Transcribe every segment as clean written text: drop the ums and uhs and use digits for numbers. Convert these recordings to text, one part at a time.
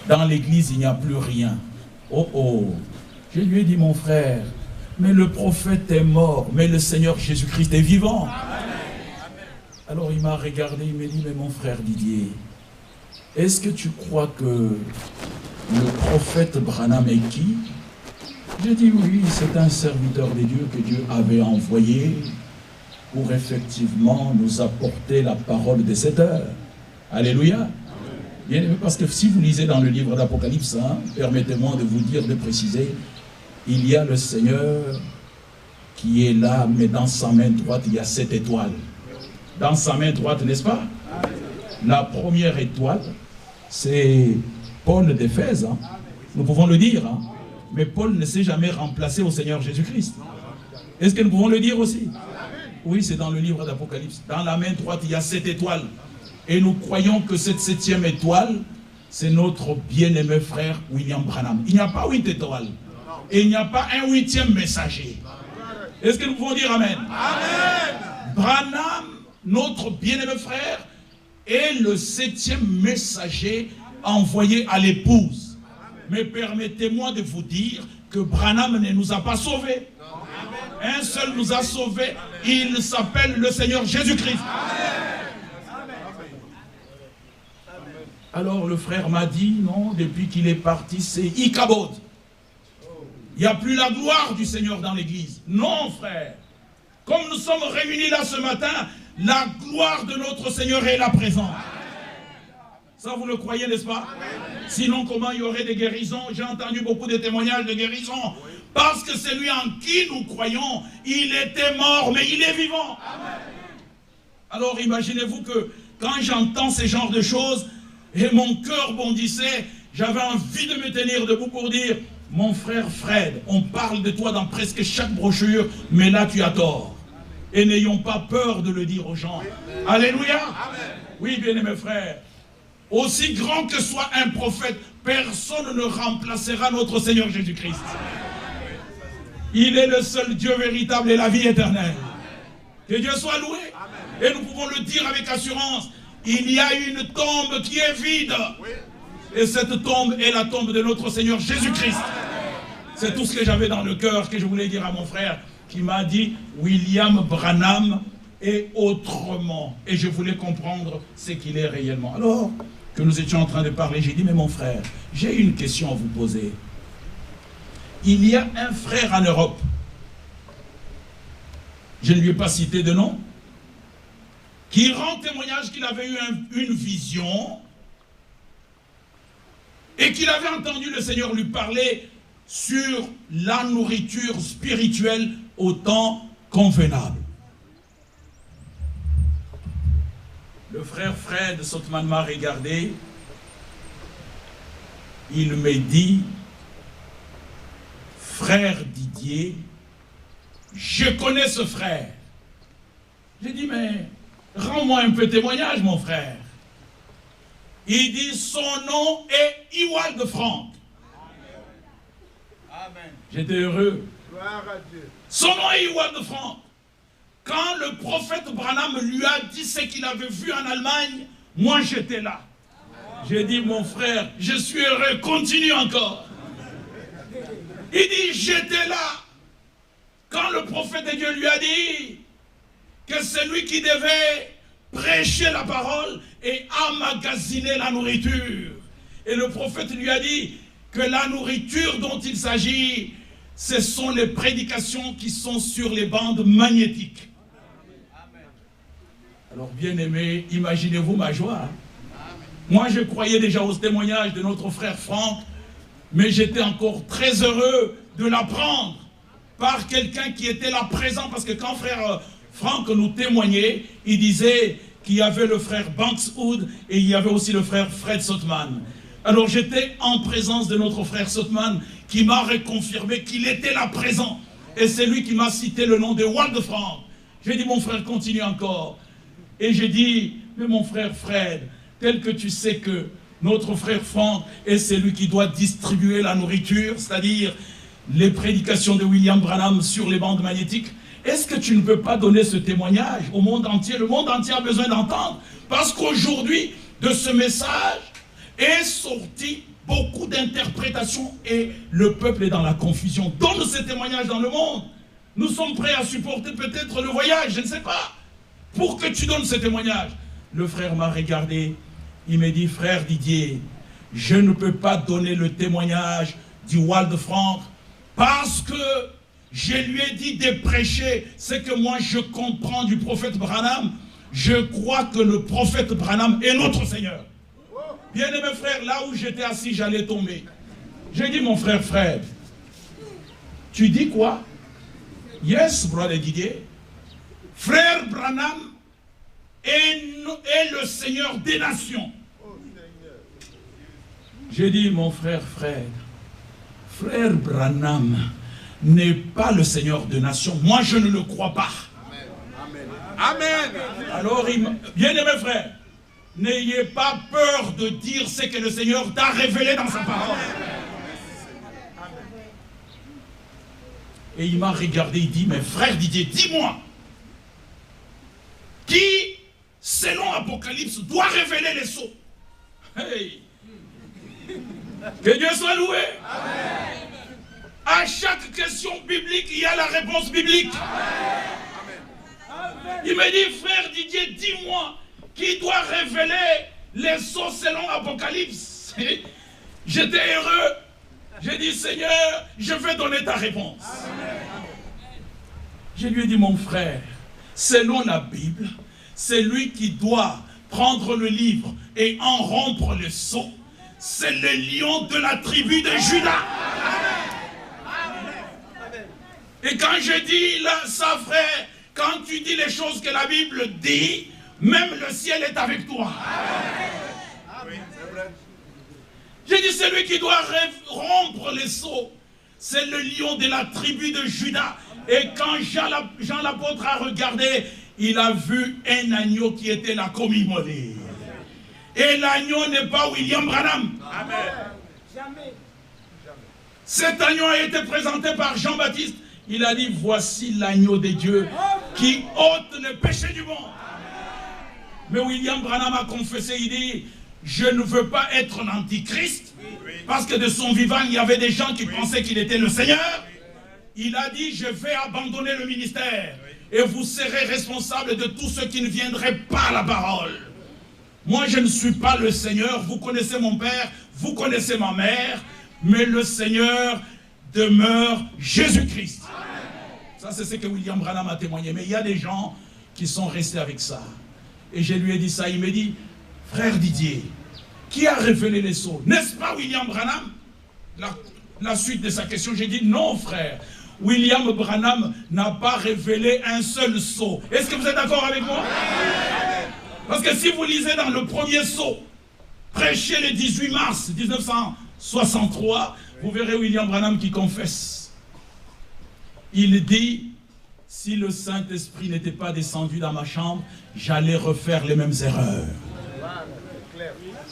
dans l'église, il n'y a plus rien. Oh oh, je lui ai dit, mon frère, mais le prophète est mort, mais le Seigneur Jésus-Christ est vivant. Alors il m'a regardé, il m'a dit, mais mon frère Didier, est-ce que tu crois que le prophète Branham est qui? J'ai dit oui, c'est un serviteur de Dieu que Dieu avait envoyé pour effectivement nous apporter la parole de cette heure. Alléluia. Bien aimé, parce que si vous lisez dans le livre d'Apocalypse, permettez-moi de vous dire, de préciser, il y a le Seigneur qui est là, mais dans sa main droite, il y a 7 étoiles. Dans sa main droite, n'est-ce pas? La première étoile, c'est Paul d'Éphèse. Nous pouvons le dire. Mais Paul ne s'est jamais remplacé au Seigneur Jésus-Christ. Est-ce que nous pouvons le dire aussi? Oui, c'est dans le livre d'Apocalypse. Dans la main droite, il y a 7 étoiles. Et nous croyons que cette 7e étoile, c'est notre bien-aimé frère William Branham. Il n'y a pas 8 étoiles. Et il n'y a pas un 8e messager. Est-ce que nous pouvons dire Amen? Amen. Branham, notre bien-aimé frère, est le 7e messager envoyé à l'épouse. Mais permettez-moi de vous dire que Branham ne nous a pas sauvés. Un seul nous a sauvés. Il s'appelle le Seigneur Jésus-Christ. Alors le frère m'a dit, non, depuis qu'il est parti, c'est Ichabod. Il n'y a plus la gloire du Seigneur dans l'église. Non, frère. Comme nous sommes réunis là ce matin, la gloire de notre Seigneur est là présente. Ça, vous le croyez, n'est-ce pas? Sinon, comment il y aurait des guérisons? J'ai entendu beaucoup de témoignages de guérisons. Parce que celui en qui nous croyons, il était mort, mais il est vivant. Alors, imaginez-vous que quand j'entends ce genre de choses, et mon cœur bondissait, j'avais envie de me tenir debout pour dire, mon frère Fred, on parle de toi dans presque chaque brochure, mais là tu as tort. Et n'ayons pas peur de le dire aux gens. Alléluia. Oui, bien-aimés frères. Aussi grand que soit un prophète, personne ne remplacera notre Seigneur Jésus-Christ. Il est le seul Dieu véritable et la vie éternelle. Que Dieu soit loué. Et nous pouvons le dire avec assurance. Il y a une tombe qui est vide. Et cette tombe est la tombe de notre Seigneur Jésus-Christ. C'est tout ce que j'avais dans le cœur que je voulais dire à mon frère qui m'a dit William Branham est autrement. Et je voulais comprendre ce qu'il est réellement. Alors que nous étions en train de parler, j'ai dit mais mon frère, j'ai une question à vous poser. Il y a un frère en Europe. Je ne lui ai pas cité de nom. Qui rend témoignage qu'il avait eu une vision et qu'il avait entendu le Seigneur lui parler sur la nourriture spirituelle au temps convenable. Le frère Fred Sotman m'a regardé, il me dit, frère Didier, je connais ce frère. J'ai dit, mais rends-moi un peu témoignage, mon frère. Il dit, son nom est Ewald Frank. Amen. J'étais heureux. Gloire à Dieu. Son nom est Ewald Frank. Quand le prophète Branham lui a dit ce qu'il avait vu en Allemagne, moi j'étais là. J'ai dit, mon frère, je suis heureux, continue encore. Il dit, j'étais là. Quand le prophète de Dieu lui a dit que c'est lui qui devait prêcher la parole et emmagasiner la nourriture. Et le prophète lui a dit que la nourriture dont il s'agit, ce sont les prédications qui sont sur les bandes magnétiques. Alors bien aimé, imaginez-vous ma joie. Moi je croyais déjà au témoignage de notre frère Franck, mais j'étais encore très heureux de l'apprendre par quelqu'un qui était là présent, parce que quand frère Franck nous témoignait, il disait qu'il y avait le frère Banks Hood et il y avait aussi le frère Fred Sotman. Alors j'étais en présence de notre frère Sotman qui m'a reconfirmé qu'il était là présent. Et c'est lui qui m'a cité le nom de Ewald Frank. J'ai dit, mon frère, continue encore. Et j'ai dit, mais mon frère Fred, tel que tu sais que notre frère Frank est celui qui doit distribuer la nourriture, c'est-à-dire les prédications de William Branham sur les bandes magnétiques, est-ce que tu ne peux pas donner ce témoignage au monde entier? Le monde entier a besoin d'entendre. Parce qu'aujourd'hui, de ce message est sorti beaucoup d'interprétation et le peuple est dans la confusion. Donne ce témoignage dans le monde. Nous sommes prêts à supporter peut-être le voyage, je ne sais pas, pour que tu donnes ce témoignage. Le frère m'a regardé, il m'a dit, frère Didier, je ne peux pas donner le témoignage du Walde Franck parce que je lui ai dit de prêcher ce que moi je comprends du prophète Branham. Je crois que le prophète Branham est notre Seigneur. Bien-aimé frère, là où j'étais assis, j'allais tomber. J'ai dit, mon frère Fred, tu dis quoi? Yes, brother Didier. Frère Branham est le Seigneur des nations. J'ai dit, mon frère Fred, frère Branham n'est pas le Seigneur des nations. Moi, je ne le crois pas. Amen. Alors, bien-aimé frère, n'ayez pas peur de dire ce que le Seigneur t'a révélé dans sa parole. Et il m'a regardé, il dit, mais frère Didier, dis-moi, qui, selon Apocalypse, doit révéler les sceaux? Hey. Que Dieu soit loué. Amen. À chaque question biblique, il y a la réponse biblique. Amen. Il me dit, frère Didier, dis-moi, qui doit révéler les sceaux selon Apocalypse? J'étais heureux. J'ai dit, Seigneur, je vais donner ta réponse. Amen. Je lui ai dit, mon frère, selon la Bible, c'est lui qui doit prendre le livre et en rompre le sceau. C'est le lion de la tribu de Juda. Amen. Et quand je dis là, ça, frère, quand tu dis les choses que la Bible dit, même le ciel est avec toi. Amen. J'ai dit, c'est lui qui doit rompre les sceaux. C'est le lion de la tribu de Juda. Et quand Jean l'apôtre a regardé, il a vu un agneau qui était là comme immolé. Et l'agneau n'est pas William Branham. Amen. Jamais. Cet agneau a été présenté par Jean-Baptiste. Il a dit, voici l'agneau de Dieu qui ôte le péché du monde. Mais William Branham a confessé, il dit, je ne veux pas être l'antichrist, parce que de son vivant, il y avait des gens qui pensaient qu'il était le Seigneur. Il a dit, je vais abandonner le ministère, et vous serez responsable de tout ce qui ne viendrait pas à la parole. Moi, je ne suis pas le Seigneur, vous connaissez mon père, vous connaissez ma mère, mais le Seigneur demeure Jésus-Christ. Ça, c'est ce que William Branham a témoigné. Mais il y a des gens qui sont restés avec ça. Et je lui ai dit ça, il m'a dit, frère Didier, qui a révélé les sceaux? N'est-ce pas William Branham? La suite de sa question, j'ai dit, non frère, William Branham n'a pas révélé un seul sceau. Est-ce que vous êtes d'accord avec moi? Parce que si vous lisez dans le premier sceau, prêché le 18 mars 1963, vous verrez William Branham qui confesse. Il dit, si le Saint-Esprit n'était pas descendu dans ma chambre, j'allais refaire les mêmes erreurs.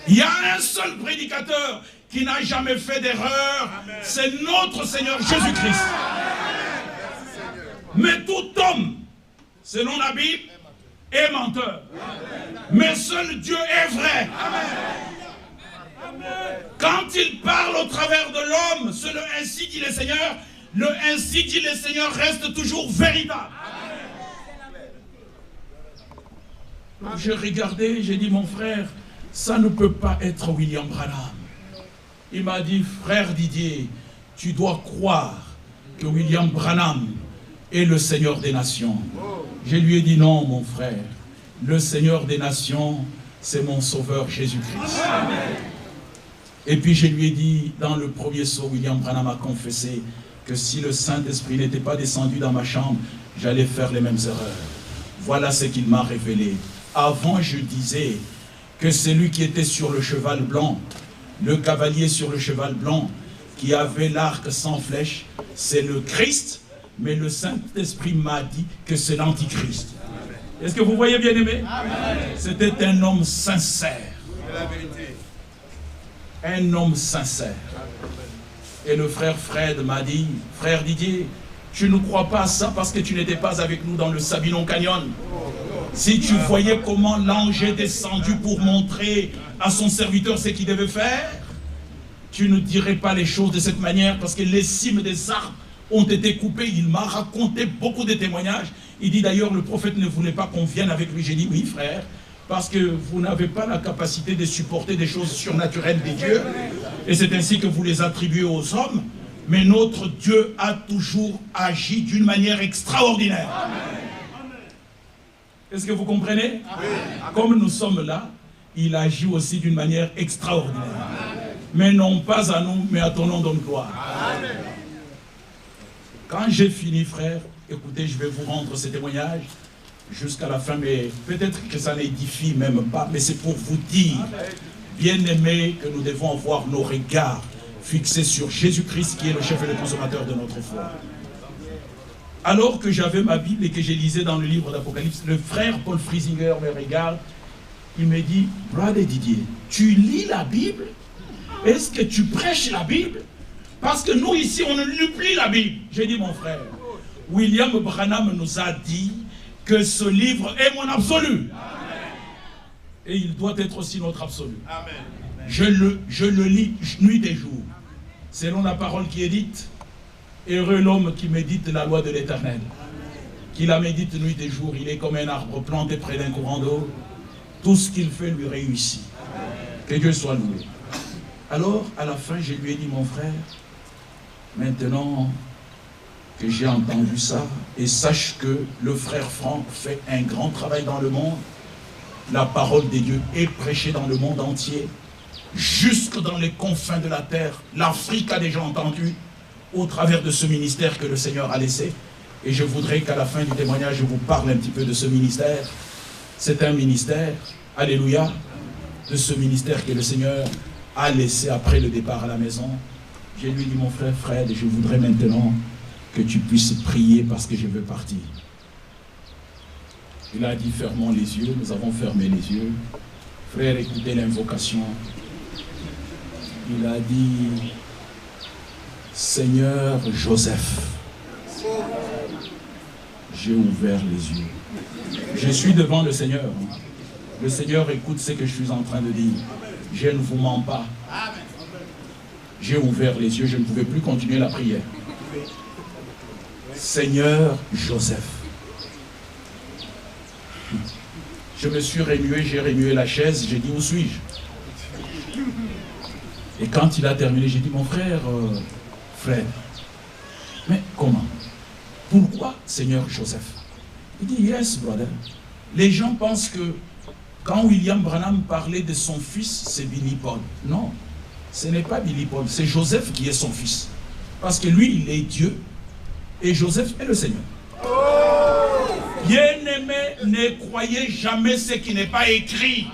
Il y a un seul prédicateur qui n'a jamais fait d'erreur, c'est notre Seigneur Jésus-Christ. Mais tout homme, selon la Bible, est menteur. Mais seul Dieu est vrai. Quand il parle au travers de l'homme, le ainsi dit le Seigneur, le ainsi dit le Seigneur reste toujours véritable. J'ai regardé, j'ai dit, mon frère, ça ne peut pas être William Branham. Il m'a dit, frère Didier, tu dois croire que William Branham est le Seigneur des nations. Je lui ai dit, non, mon frère, le Seigneur des nations, c'est mon Sauveur Jésus-Christ. Et puis je lui ai dit, dans le premier sceau, William Branham a confessé que si le Saint-Esprit n'était pas descendu dans ma chambre, j'allais faire les mêmes erreurs. Voilà ce qu'il m'a révélé. Avant, je disais que celui qui était sur le cheval blanc, le cavalier sur le cheval blanc, qui avait l'arc sans flèche, c'est le Christ, mais le Saint-Esprit m'a dit que c'est l'Antichrist. Est-ce que vous voyez, bien aimé? C'était un homme sincère. Un homme sincère. Et le frère Fred m'a dit, frère Didier, tu ne crois pas à ça parce que tu n'étais pas avec nous dans le Sabinon Canyon. Si tu voyais comment l'ange est descendu pour montrer à son serviteur ce qu'il devait faire, tu ne dirais pas les choses de cette manière parce que les cimes des arbres ont été coupées. Il m'a raconté beaucoup de témoignages. Il dit d'ailleurs, le prophète ne voulait pas qu'on vienne avec lui. J'ai dit, oui frère, parce que vous n'avez pas la capacité de supporter des choses surnaturelles des dieux. Et c'est ainsi que vous les attribuez aux hommes. Mais notre Dieu a toujours agi d'une manière extraordinaire. Est-ce que vous comprenez? Comme nous sommes là, il agit aussi d'une manière extraordinaire. Mais non pas à nous, mais à ton nom donne gloire. Quand j'ai fini, frère, écoutez, je vais vous rendre ces témoignages jusqu'à la fin, mais peut-être que ça n'édifie même pas, mais c'est pour vous dire, bien-aimés, que nous devons avoir nos regards fixés sur Jésus-Christ, qui est le chef et le consommateur de notre foi. Alors que j'avais ma Bible et que je lisais dans le livre d'Apocalypse, le frère Paul Friesinger me regarde, il me dit, « Brother Didier, tu lis la Bible? Est-ce que tu prêches la Bible? Parce que nous ici, on ne lit plus la Bible. » J'ai dit, mon frère, William Branham nous a dit que ce livre est mon absolu. Amen. Et il doit être aussi notre absolu. Amen. Je le lis nuit et jour. Selon la parole qui est dite, heureux l'homme qui médite la loi de l'Éternel. Qui la médite nuit et jour, il est comme un arbre planté près d'un courant d'eau. Tout ce qu'il fait lui réussit. Que Dieu soit loué. Alors, à la fin, je lui ai dit, mon frère, maintenant que j'ai entendu ça, et sache que le frère Franck fait un grand travail dans le monde, la parole de Dieu est prêchée dans le monde entier, jusque dans les confins de la terre. L'Afrique a déjà entendu, au travers de ce ministère que le Seigneur a laissé. Et je voudrais qu'à la fin du témoignage, je vous parle un petit peu de ce ministère. C'est un ministère, alléluia, de ce ministère que le Seigneur a laissé après le départ à la maison. Je lui ai dit, mon frère Fred, je voudrais maintenant que tu puisses prier parce que je veux partir. Il a dit, fermons les yeux. Nous avons fermé les yeux. Frère, écoutez l'invocation. Il a dit, Seigneur Joseph, j'ai ouvert les yeux. Je suis devant le Seigneur. Le Seigneur écoute ce que je suis en train de dire. Je ne vous mens pas. J'ai ouvert les yeux, je ne pouvais plus continuer la prière. Seigneur Joseph. Je me suis remué, j'ai remué la chaise, j'ai dit, où suis-je? Et quand il a terminé, j'ai dit, mon frère, frère, mais comment? Pourquoi Seigneur Joseph? Il dit, yes, brother. Les gens pensent que quand William Branham parlait de son fils, c'est Billy Paul. Non, ce n'est pas Billy Paul, c'est Joseph qui est son fils. Parce que lui, il est Dieu, et Joseph est le Seigneur. Bien-aimés, ne croyez jamais ce qui n'est pas écrit.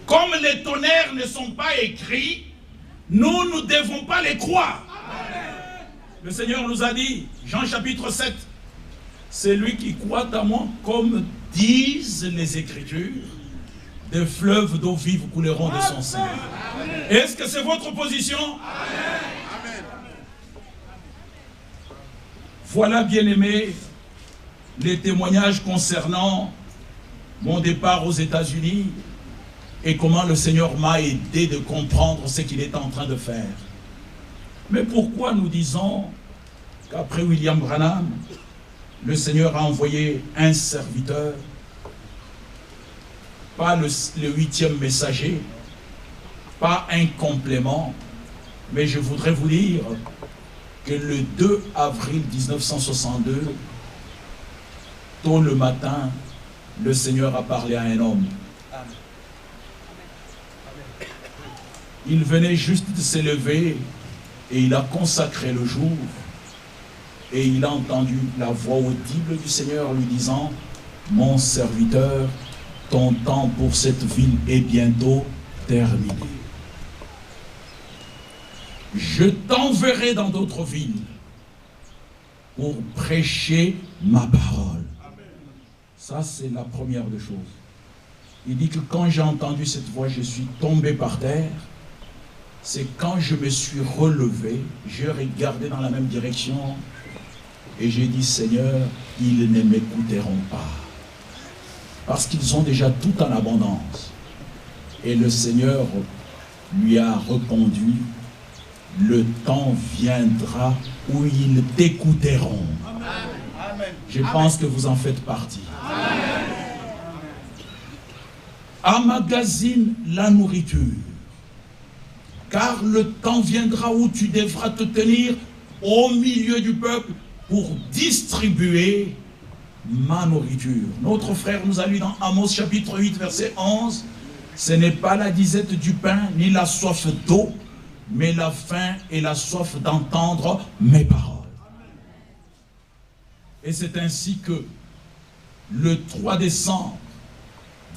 Comme les tonnerres ne sont pas écrits, nous ne devons pas les croire. Le Seigneur nous a dit, Jean chapitre 7, c'est lui qui croit à moi, comme disent les Écritures, des fleuves d'eau vive couleront de son sein. Est-ce que c'est votre position? Amen. Voilà, bien-aimés, les témoignages concernant mon départ aux États-Unis et comment le Seigneur m'a aidé de comprendre ce qu'il est en train de faire. Mais pourquoi nous disons qu'après William Branham, le Seigneur a envoyé un serviteur, pas le 8e messager, pas un complément, mais je voudrais vous dire que le 2 avril 1962, tôt le matin, le Seigneur a parlé à un homme. Il venait juste de s'élever et il a consacré le jour et il a entendu la voix audible du Seigneur lui disant, mon serviteur, ton temps pour cette ville est bientôt terminé. Je t'enverrai dans d'autres villes pour prêcher ma parole. Ça, c'est la première des choses. Il dit que quand j'ai entendu cette voix, je suis tombé par terre. C'est quand je me suis relevé, j'ai regardé dans la même direction et j'ai dit, Seigneur, ils ne m'écouteront pas. Parce qu'ils ont déjà tout en abondance. Et le Seigneur lui a répondu, le temps viendra où ils t'écouteront. Je pense que vous en faites partie. Emmagasine la nourriture, car le temps viendra où tu devras te tenir au milieu du peuple pour distribuer ma nourriture. Notre frère nous a lu dans Amos chapitre 8 verset 11, ce n'est pas la disette du pain ni la soif d'eau, mais la faim et la soif d'entendre mes paroles. Et c'est ainsi que le 3 décembre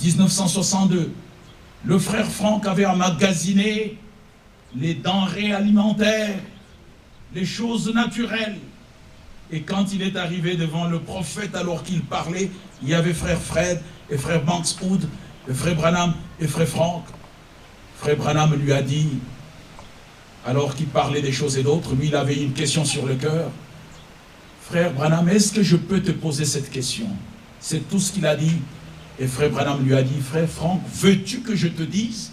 1962, le frère Franck avait emmagasiné les denrées alimentaires, les choses naturelles. Et quand il est arrivé devant le prophète, alors qu'il parlait, il y avait frère Fred et frère Bankswood, et frère Branham et frère Franck. Frère Branham lui a dit, alors qu'il parlait des choses et d'autres, lui il avait une question sur le cœur. Frère Branham, est-ce que je peux te poser cette question? C'est tout ce qu'il a dit. Et frère Branham lui a dit, frère Franck, veux-tu que je te dise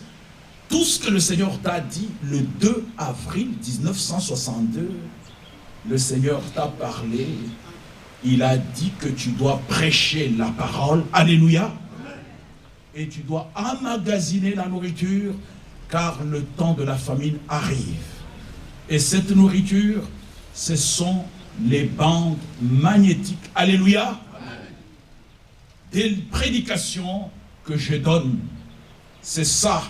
tout ce que le Seigneur t'a dit le 2 avril 1962? Le Seigneur t'a parlé, il a dit que tu dois prêcher la parole, alléluia, et tu dois emmagasiner la nourriture, car le temps de la famine arrive. Et cette nourriture, ce sont les bandes magnétiques, alléluia, des prédications que je donne. C'est ça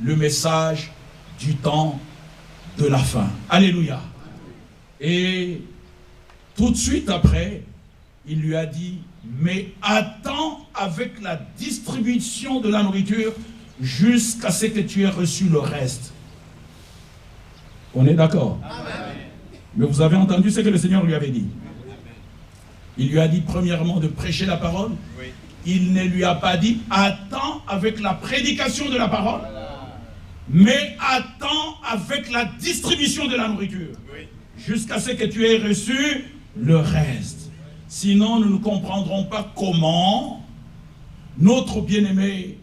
le message du temps de la fin, alléluia. Et tout de suite après, il lui a dit, mais attends avec la distribution de la nourriture jusqu'à ce que tu aies reçu le reste. On est d'accord? Mais vous avez entendu ce que le Seigneur lui avait dit. Il lui a dit premièrement de prêcher la parole. Oui. Il ne lui a pas dit attends avec la prédication de la parole, mais attends avec la distribution de la nourriture. Oui. Jusqu'à ce que tu aies reçu le reste. Sinon, nous ne comprendrons pas comment notre bien-aimé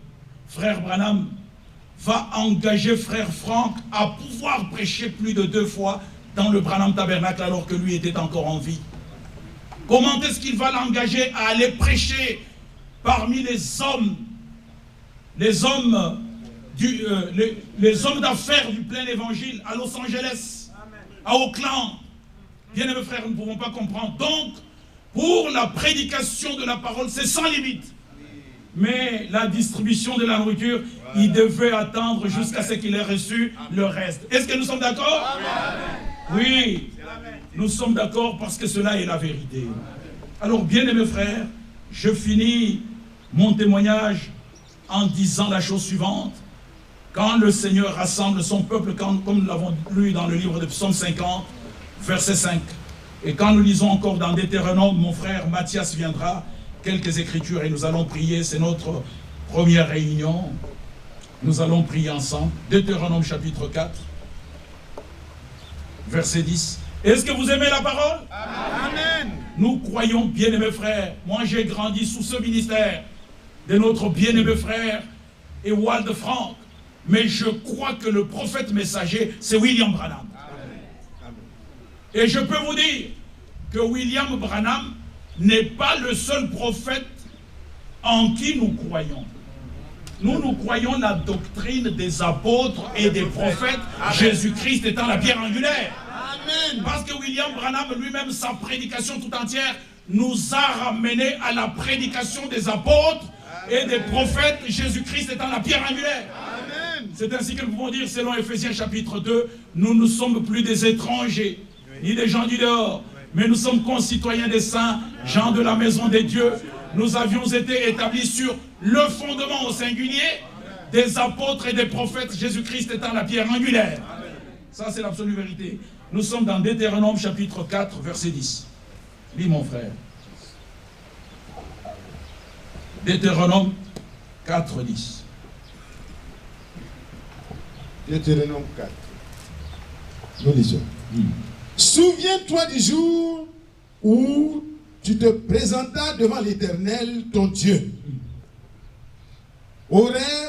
frère Branham va engager frère Franck à pouvoir prêcher plus de 2 fois dans le Branham Tabernacle alors que lui était encore en vie. Comment est-ce qu'il va l'engager à aller prêcher parmi les hommes d'affaires du plein évangile à Los Angeles, à Oakland? Bien aimés frères, nous ne pouvons pas comprendre. Donc, pour la prédication de la parole, c'est sans limite. Mais la distribution de la nourriture, il devait attendre jusqu'à ce qu'il ait reçu le reste. Est-ce que nous sommes d'accord? Oui, nous sommes d'accord parce que cela est la vérité. Alors, bien aimés frères, je finis mon témoignage en disant la chose suivante. Quand le Seigneur rassemble son peuple, comme nous l'avons lu dans le livre de Psaume 50, verset 5, et quand nous lisons encore dans Deutéronome, mon frère Mathias viendra, quelques écritures et nous allons prier, c'est notre première réunion. Nous allons prier ensemble. Deutéronome chapitre 4, verset 10. Est-ce que vous aimez la parole? Amen. Nous croyons, bien-aimés frères, moi j'ai grandi sous ce ministère de notre bien-aimé frère Ewald Franck, mais je crois que le prophète messager, c'est William Branham. Amen. Et je peux vous dire que William Branham n'est pas le seul prophète en qui nous croyons. Nous croyons la doctrine des apôtres et des prophètes, Jésus-Christ étant la pierre angulaire. Amen. Parce que William Branham lui-même, sa prédication tout entière, nous a ramené à la prédication des apôtres et des prophètes, Jésus-Christ étant la pierre angulaire. C'est ainsi que nous pouvons dire, selon Ephésiens chapitre 2, nous ne sommes plus des étrangers, ni des gens du dehors, mais nous sommes concitoyens des saints, gens de la maison des dieux. Nous avions été établis sur le fondement au singulier des apôtres et des prophètes, Jésus-Christ étant la pierre angulaire. Ça, c'est l'absolue vérité. Nous sommes dans Deutéronome chapitre 4, verset 10. Lis, mon frère. Deutéronome 4, 10. Deutéronome 4. Nous lisons. Souviens-toi du jour où tu te présentas devant l'Éternel, ton Dieu. Horeb